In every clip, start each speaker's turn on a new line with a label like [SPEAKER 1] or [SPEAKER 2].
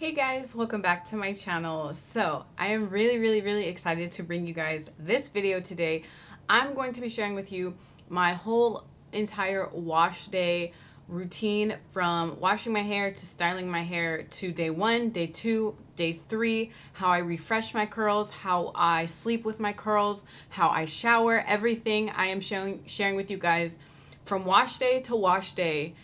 [SPEAKER 1] Hey guys, welcome back to my channel. So I am really excited to bring you guys this video today. I'm going to be sharing with you my whole entire wash day routine, from washing my hair to styling my hair to day 1, day 2, day 3, how I refresh my curls, how I sleep with my curls, how I shower, everything I am sharing with you guys from wash day to wash day,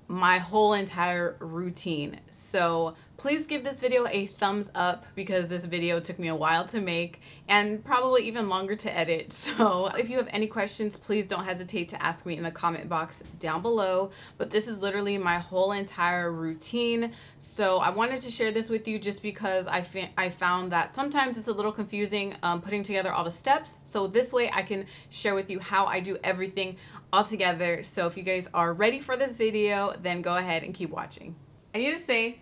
[SPEAKER 1] my whole entire routine. So please give this video a thumbs up because this video took me a while to make and probably even longer to edit. So if you have any questions, please don't hesitate to ask me in the comment box down below. But this is literally my whole entire routine. So I wanted to share this with you just because I found that sometimes it's a little confusing putting together all the steps. So this way I can share with you how I do everything all together. So if you guys are ready for this video, then go ahead and keep watching. I need to say,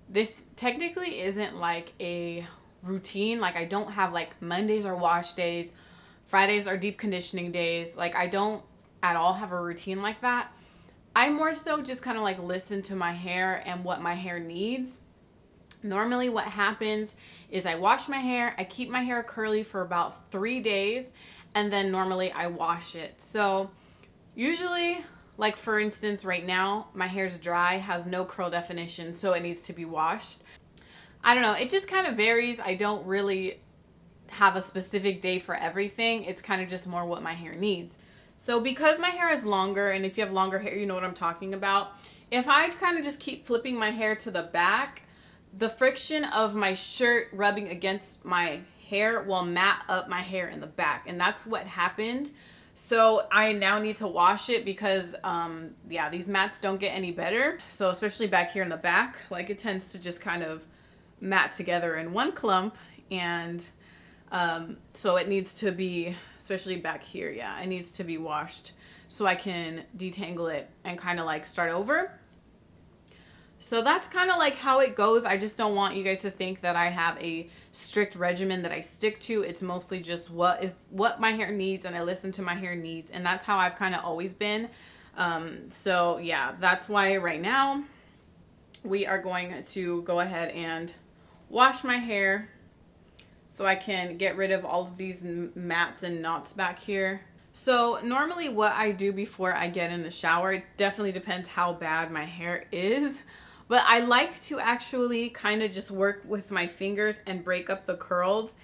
[SPEAKER 1] this technically isn't like a routine. Like, I don't have like Mondays are wash days, Fridays are deep conditioning days. Like, I don't at all have a routine like that. I more so just kind of like listen to my hair and what my hair needs. Normally what happens is I wash my hair, I keep my hair curly for about 3 days, and then normally I wash it. So usually, like for instance, right now, my hair's dry, has no curl definition, so it needs to be washed. I don't know, it just kind of varies. I don't really have a specific day for everything. It's kind of just more what my hair needs. So because my hair is longer, and if you have longer hair, you know what I'm talking about. If I kind of just keep flipping my hair to the back, the friction of my shirt rubbing against my hair will mat up my hair in the back, and that's what happened. So I now need to wash it because, yeah, these mats don't get any better. So especially back here in the back, like it tends to just kind of mat together in one clump. And so it needs to be, especially back here, yeah, it needs to be washed so I can detangle it and kind of like start over. So that's kind of like how it goes. I just don't want you guys to think that I have a strict regimen that I stick to. It's mostly just what my hair needs, and I listen to my hair needs, and that's how I've kind of always been. So yeah, that's why right now we are going to go ahead and wash my hair so I can get rid of all of these mats and knots back here. So normally what I do before I get in the shower, it definitely depends how bad my hair is. But I like to actually kind of just work with my fingers and break up the curls,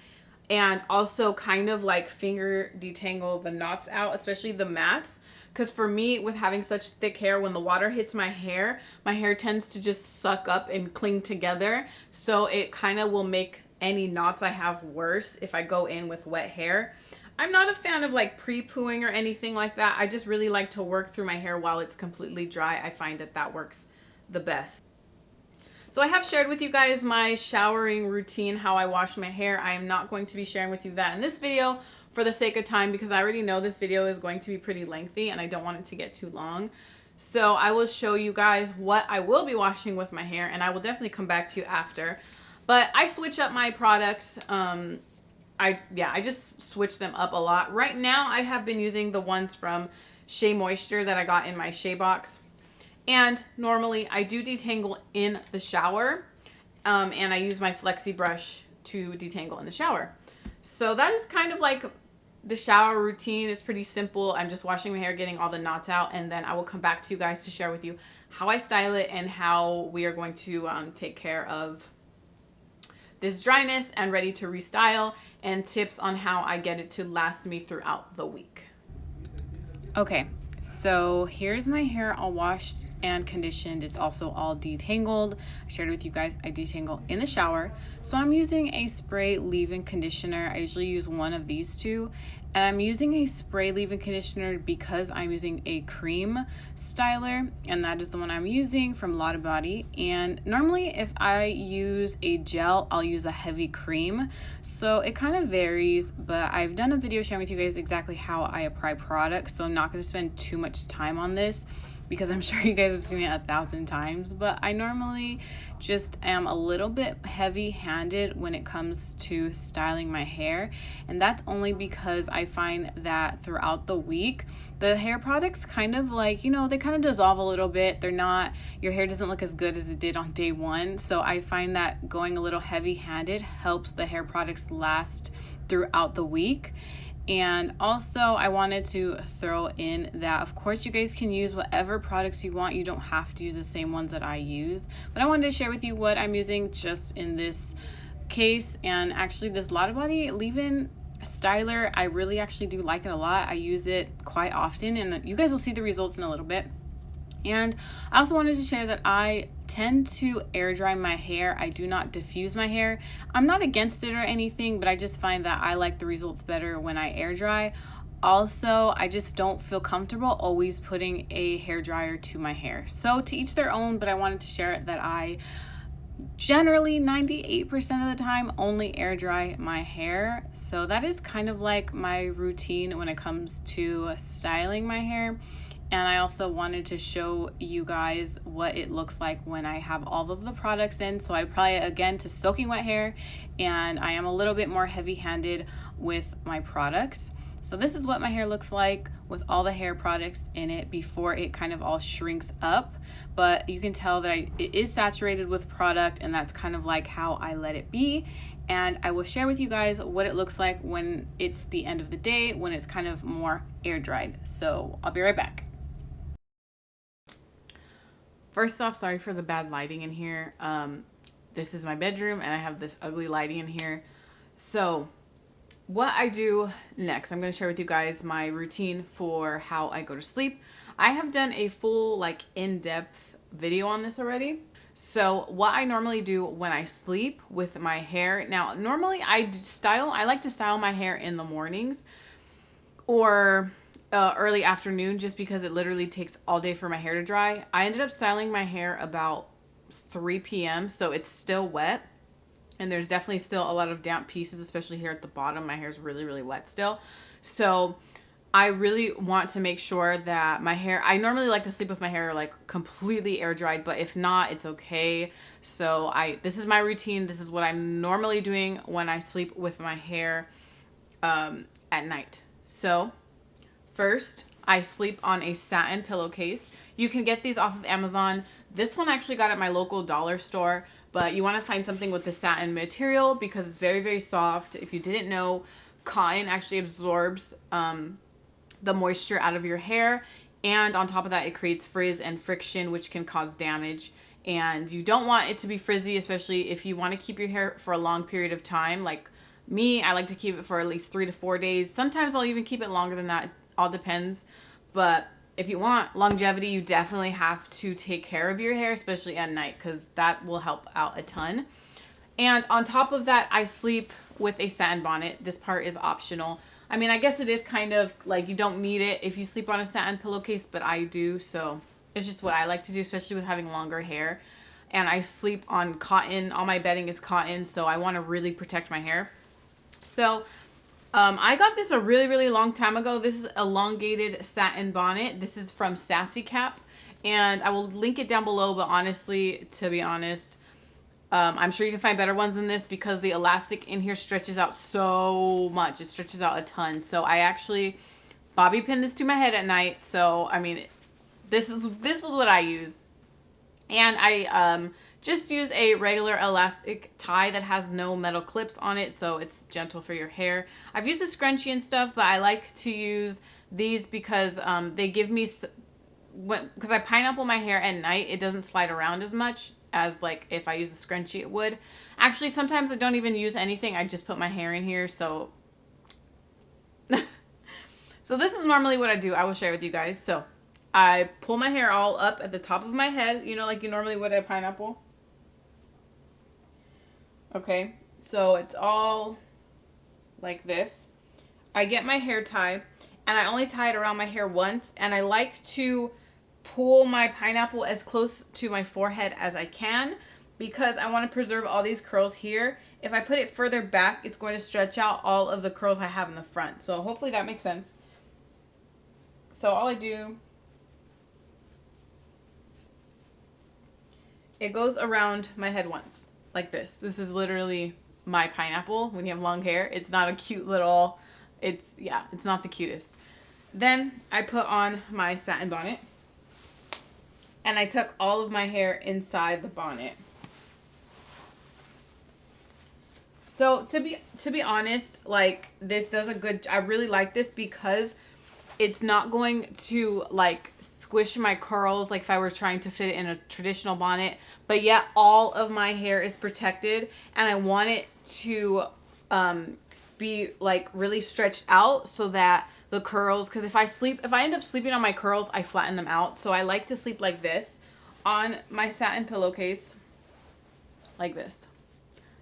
[SPEAKER 1] and also kind of like finger detangle the knots out, especially the mats. Because for me, with having such thick hair, when the water hits my hair tends to just suck up and cling together. So it kind of will make any knots I have worse if I go in with wet hair. I'm not a fan of like pre-pooing or anything like that. I just really like to work through my hair while it's completely dry. I find that that works the best. So I have shared with you guys my showering routine, how I wash my hair. I am not going to be sharing with you that in this video for the sake of time, because I already know this video is going to be pretty lengthy and I don't want it to get too long. So I will show you guys what I will be washing with my hair, and I will definitely come back to you after. But I switch up my products. I just switch them up a lot. Right now I have been using the ones from Shea Moisture that I got in my Shea box. And normally I do detangle in the shower, and I use my flexi brush to detangle in the shower. So that is kind of like the shower routine. Is pretty simple. I'm just washing my hair, getting all the knots out, and then I will come back to you guys to share with you how I style it and how we are going to take care of this dryness and ready to restyle, and tips on how I get it to last me throughout the week. Okay. So here's my hair all washed and conditioned. It's also all detangled. I shared with you guys I detangle in the shower. So I'm using a spray leave-in conditioner. I usually use one of these two. And I'm using a spray leave-in conditioner because I'm using a cream styler, and that is the one I'm using from Lotta Body. And normally if I use a gel, I'll use a heavy cream. So it kind of varies, but I've done a video sharing with you guys exactly how I apply products, so I'm not going to spend too much time on this. because I'm sure you guys have seen it 1,000 times, but I normally just am a little bit heavy-handed when it comes to styling my hair, and that's only because I find that throughout the week the hair products kind of like, you know, they kind of dissolve a little bit. They're not, your hair doesn't look as good as it did on day one, so I find that going a little heavy-handed helps the hair products last throughout the week. And also I wanted to throw in that, of course, you guys can use whatever products you want. You don't have to use the same ones that I use, but I wanted to share with you what I'm using just in this case. And actually this Lotta Body leave-in styler, I really actually do like it a lot. I use it quite often, and you guys will see the results in a little bit. And I also wanted to share that I tend to air dry my hair. I do not diffuse my hair. I'm not against it or anything, but I just find that I like the results better when I air dry. Also, I just don't feel comfortable always putting a hair dryer to my hair. So to each their own, but I wanted to share that I generally 98% of the time only air dry my hair. So that is kind of like my routine when it comes to styling my hair. And I also wanted to show you guys what it looks like when I have all of the products in. So I apply it again to soaking wet hair, and I am a little bit more heavy-handed with my products. So this is what my hair looks like with all the hair products in it before it kind of all shrinks up. But you can tell that it is saturated with product, and that's kind of like how I let it be. And I will share with you guys what it looks like when it's the end of the day, when it's kind of more air dried. So I'll be right back. First off, sorry for the bad lighting in here. This is my bedroom, and I have this ugly lighting in here. So what I do next, I'm going to share with you guys my routine for how I go to sleep. I have done a full, like, in-depth video on this already. So what I normally do when I sleep with my hair, now normally I like to style my hair in the mornings or early afternoon, just because it literally takes all day for my hair to dry. I ended up styling my hair about 3 p.m. so it's still wet, and there's definitely still a lot of damp pieces, especially here at the bottom. My hair's really, really wet still. So I really want to make sure that my hair, I normally like to sleep with my hair like completely air dried, but if not, it's okay. So this is my routine. This is what I'm normally doing when I sleep with my hair at night. So first, I sleep on a satin pillowcase. You can get these off of Amazon. This one I actually got at my local dollar store, but you want to find something with the satin material because it's very, very soft. If you didn't know, cotton actually absorbs the moisture out of your hair, and on top of that, it creates frizz and friction, which can cause damage. And you don't want it to be frizzy, especially if you want to keep your hair for a long period of time. Like me, I like to keep it for at least 3 to 4 days. Sometimes I'll even keep it longer than that. All depends. But if you want longevity, you definitely have to take care of your hair, especially at night, because that will help out a ton. And on top of that, I sleep with a satin bonnet. This part is optional. I mean, I guess it is kind of like you don't need it if you sleep on a satin pillowcase, but I do. So it's just what I like to do, especially with having longer hair. And I sleep on cotton. All my bedding is cotton, so I want to really protect my hair. So I got this a really, really long time ago. This is elongated satin bonnet. This is from Sassy Cap, and I will link it down below. But honestly, to be honest, I'm sure you can find better ones than this because the elastic in here stretches out so much. It stretches out a ton. So I actually bobby pin this to my head at night. So I mean, this is what I use, and I just use a regular elastic tie that has no metal clips on it, so it's gentle for your hair. I've used a scrunchie and stuff, but I like to use these because they give me, because I pineapple my hair at night, it doesn't slide around as much as like if I use a scrunchie it would. Actually, sometimes I don't even use anything. I just put my hair in here, so so this is normally what I do. I will share with you guys. So I pull my hair all up at the top of my head, you know, like you normally would at pineapple. Okay, so it's all like this. I get my hair tie, and I only tie it around my hair once, and I like to pull my pineapple as close to my forehead as I can because I want to preserve all these curls here. If I put it further back, it's going to stretch out all of the curls I have in the front. So hopefully that makes sense. So all I do it goes around my head once, like this. This is literally my pineapple when you have long hair. It's not a cute little, it's not the cutest. Then I put on my satin bonnet, and I tuck all of my hair inside the bonnet. So to be honest, like, this does a good, I really like this because it's not going to like squish my curls like if I were trying to fit it in a traditional bonnet, but yet all of my hair is protected, and I want it to be like really stretched out so that the curls, because if I end up sleeping on my curls, I flatten them out. So I like to sleep like this on my satin pillowcase, like this.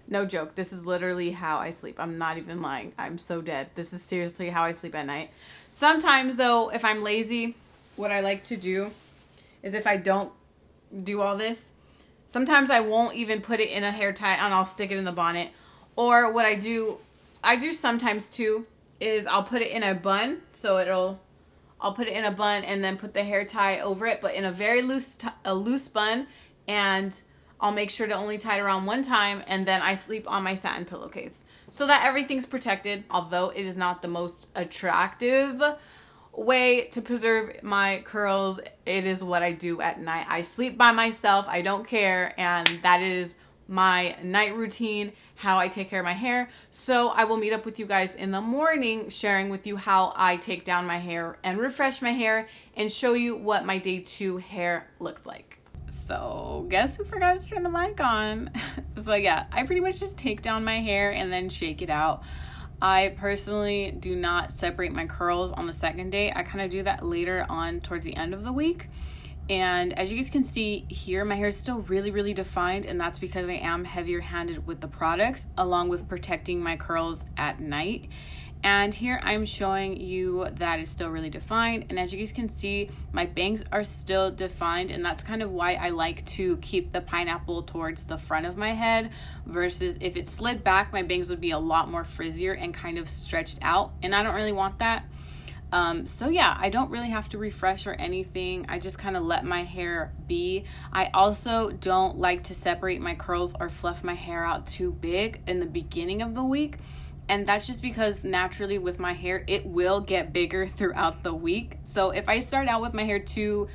[SPEAKER 1] No joke. This is literally how I sleep. I'm not even lying. I'm so dead. This is seriously how I sleep at night. Sometimes, though, if I'm lazy, what I like to do is, if I don't do all this, sometimes I won't even put it in a hair tie and I'll stick it in the bonnet. Or what I do sometimes too, is I'll put it in a bun. So I'll put it in a bun and then put the hair tie over it, but in a very loose bun, and I'll make sure to only tie it around one time, and then I sleep on my satin pillowcase so that everything's protected. Although it is not the most attractive way to preserve my curls, it is what I do at night. I sleep by myself. I don't care, and that is my night routine, how I take care of my hair. So I will meet up with you guys in the morning, sharing with you how I take down my hair and refresh my hair, and show you what my day 2 hair looks like. So guess who forgot to turn the mic on? So yeah, I pretty much just take down my hair and then shake it out. I personally do not separate my curls on the second day. I kind of do that later on towards the end of the week. And as you guys can see here, my hair is still really, really defined, and that's because I am heavier handed with the products, along with protecting my curls at night. And here I'm showing you that it's still really defined. And as you guys can see, my bangs are still defined, and that's kind of why I like to keep the pineapple towards the front of my head, versus if it slid back, my bangs would be a lot more frizzier and kind of stretched out, and I don't really want that. So yeah, I don't really have to refresh or anything. I just kind of let my hair be. I also don't like to separate my curls or fluff my hair out too big in the beginning of the week. And that's just because naturally with my hair, it will get bigger throughout the week. So if I start out with my hair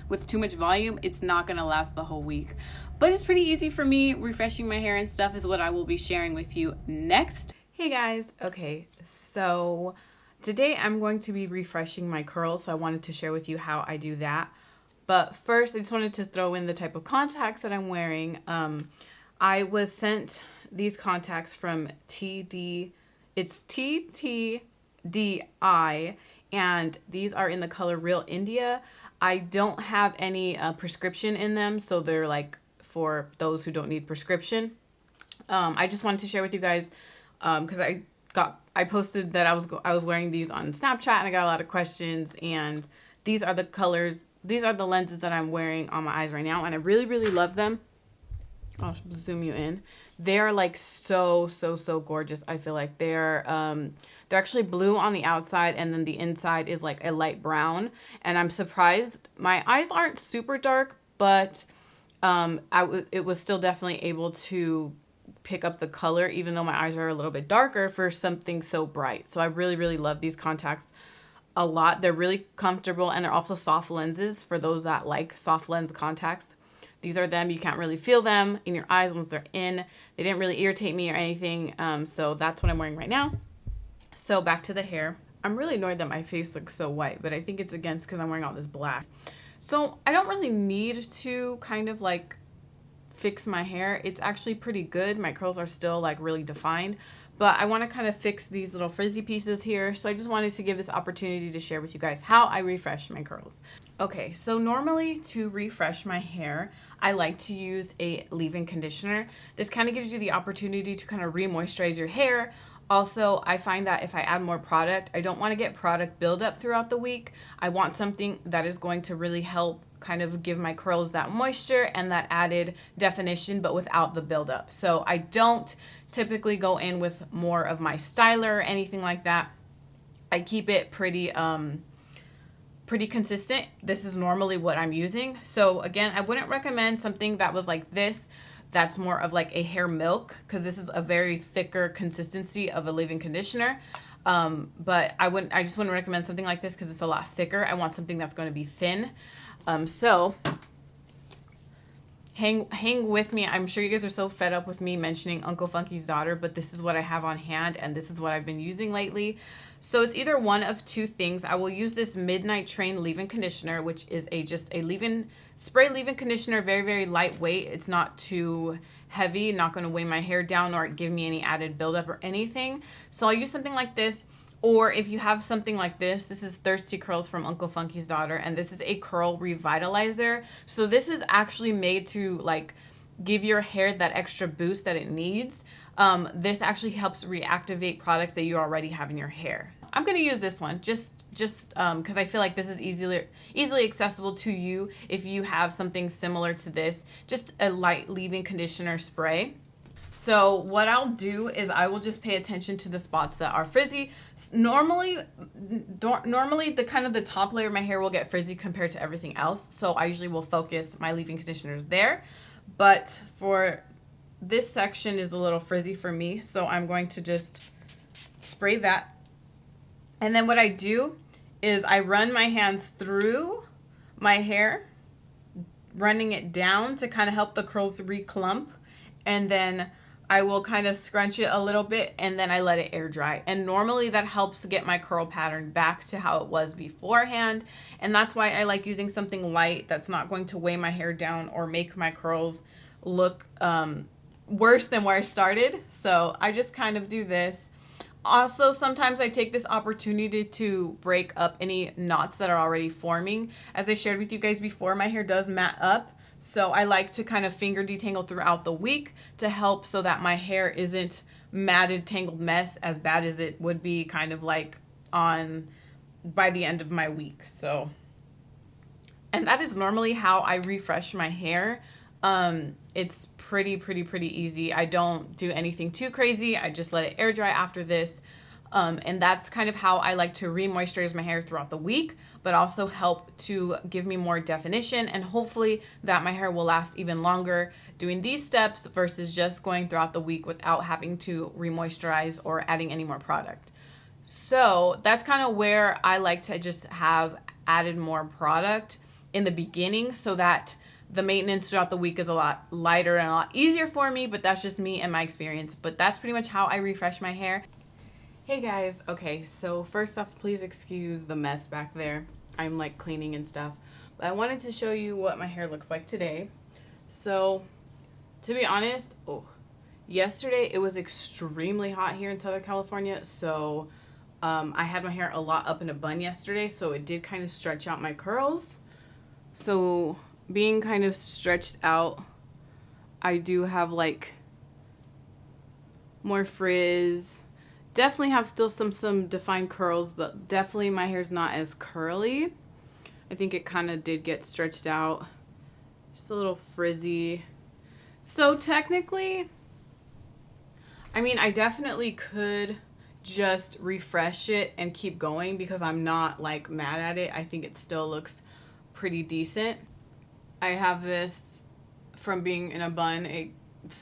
[SPEAKER 1] with too much volume, it's not gonna last the whole week. But it's pretty easy for me. Refreshing my hair and stuff is what I will be sharing with you next. Hey guys, okay, so today I'm going to be refreshing my curls, so I wanted to share with you how I do that. But first, I just wanted to throw in the type of contacts that I'm wearing. I was sent these contacts from it's TTDI, and these are in the color Real India. I don't have any prescription in them, so they're like for those who don't need prescription. I just wanted to share with you guys because I posted that I was wearing these on Snapchat, and I got a lot of questions, and these are the colors, these are the lenses that I'm wearing on my eyes right now, and I really, really love them. I'll zoom you in. They're like so gorgeous. I feel like they're actually blue on the outside, and then the inside is like a light brown, and I'm surprised my eyes aren't super dark, but it was still definitely able to pick up the color, even though my eyes are a little bit darker for something so bright. So I really, really love these contacts a lot. They're really comfortable, and they're also soft lenses for those that like soft lens contacts. These are them. You can't really feel them in your eyes once they're in. They didn't really irritate me or anything. So that's what I'm wearing right now. So back to the hair. I'm really annoyed that my face looks so white, but I think it's because I'm wearing all this black. So I don't really need to kind of like fix my hair. It's actually pretty good. My curls are still like really defined, but I want to kind of fix these little frizzy pieces here. So I just wanted to give this opportunity to share with you guys how I refresh my curls. Okay, so normally to refresh my hair, I like to use a leave-in conditioner. This kind of gives you the opportunity to kind of re-moisturize your hair. Also, I find that if I add more product, I don't want to get product buildup throughout the week. I want something that is going to really help kind of give my curls that moisture and that added definition, but without the buildup. So I don't typically go in with more of my styler or anything like that. I keep it pretty pretty consistent. This is normally what I'm using. So again, I wouldn't recommend something that was like this, that's more of like a hair milk, because this is a very thicker consistency of a leave-in conditioner. But I just wouldn't recommend something like this because it's a lot thicker. I want something that's going to be thin. So hang with me. I'm sure you guys are so fed up with me mentioning Uncle Funky's daughter, but this is what I have on hand and this is what I've been using lately. So it's either one of two things. I will use this Midnight Train leave-in conditioner, which is just a leave-in spray leave-in conditioner, very, very lightweight. It's not too heavy, not going to weigh my hair down or give me any added buildup or anything. So I'll use something like this. Or if you have something like this is Thirsty Curls from Uncle Funky's daughter, and this is a curl revitalizer. So this is actually made to like give your hair that extra boost that it needs. This actually helps reactivate products that you already have in your hair. I'm going to use this one just because I feel like this is easily accessible to you if you have something similar to this, just a light leave-in conditioner spray. So what I'll do is I will just pay attention to the spots that are frizzy. Normally the kind of the top layer of my hair will get frizzy compared to everything else. So I usually will focus my leave-in conditioners there. But for this section is a little frizzy for me. So I'm going to just spray that. And then what I do is I run my hands through my hair, running it down to kind of help the curls reclump. And then I will kind of scrunch it a little bit and then I let it air dry. And normally that helps get my curl pattern back to how it was beforehand. And that's why I like using something light that's not going to weigh my hair down or make my curls look worse than where I started. So I just kind of do this. Also, sometimes I take this opportunity to break up any knots that are already forming. As I shared with you guys before, my hair does mat up. So I like to kind of finger detangle throughout the week to help so that my hair isn't matted, tangled mess as bad as it would be kind of like by the end of my week. So, and that is normally how I refresh my hair. It's pretty easy. I don't do anything too crazy. I just let it air dry after this. And that's kind of how I like to re-moisturize my hair throughout the week, but also help to give me more definition and hopefully that my hair will last even longer doing these steps versus just going throughout the week without having to re-moisturize or adding any more product. So that's kind of where I like to just have added more product in the beginning so that the maintenance throughout the week is a lot lighter and a lot easier for me, but that's just me and my experience. But that's pretty much how I refresh my hair. Hey guys, okay, so first off, please excuse the mess back there. I'm like cleaning and stuff. But I wanted to show you what my hair looks like today. So, to be honest, yesterday it was extremely hot here in Southern California. So, I had my hair a lot up in a bun yesterday, so it did kind of stretch out my curls. So, being kind of stretched out, I do have like more frizz. Definitely have still some defined curls, but definitely my hair's not as curly. I think it kind of did get stretched out. Just a little frizzy. So technically, I mean, I definitely could just refresh it and keep going because I'm not like mad at it. I think it still looks pretty decent. I have this from being in a bun. It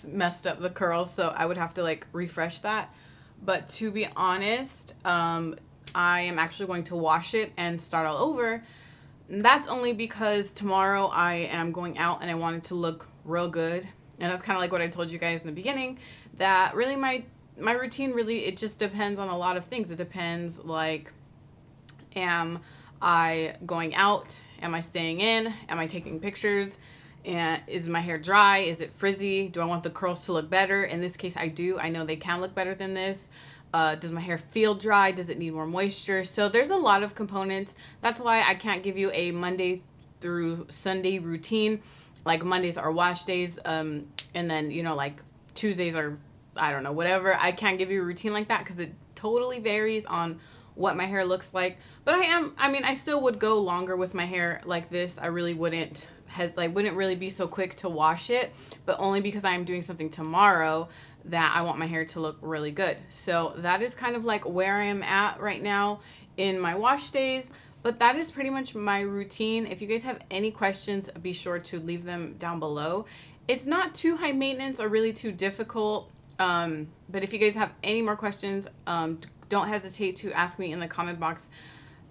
[SPEAKER 1] messed up the curls, so I would have to like refresh that. But to be honest, I am actually going to wash it and start all over. And that's only because tomorrow I am going out and I want it to look real good. And that's kind of like what I told you guys in the beginning, that really my routine really, it just depends on a lot of things. It depends like, am I going out? Am I staying in? Am I taking pictures? And is my hair dry? Is it frizzy? Do I want the curls to look better? In this case, I do. I know they can look better than this. Does my hair feel dry? Does it need more moisture? So there's a lot of components. That's why I can't give you a Monday through Sunday routine. Like Mondays are wash days. And then, you know, like Tuesdays are, I don't know, whatever. I can't give you a routine like that because it totally varies on what my hair looks like. But I still would go longer with my hair like this. I really wouldn't really be so quick to wash it, but only because I'm doing something tomorrow that I want my hair to look really good. So that is kind of like where I am at right now in my wash days. But that is pretty much my routine. If you guys have any questions, be sure to leave them down below. It's not too high maintenance or really too difficult. But if you guys have any more questions, don't hesitate to ask me in the comment box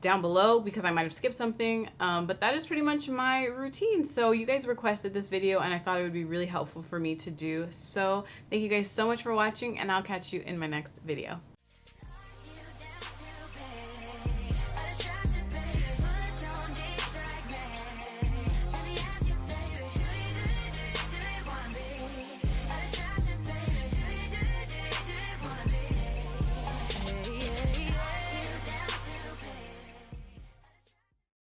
[SPEAKER 1] down below, because I might have skipped something. But that is pretty much my routine. So you guys requested this video and I thought it would be really helpful for me to do. So thank you guys so much for watching, and I'll catch you in my next video.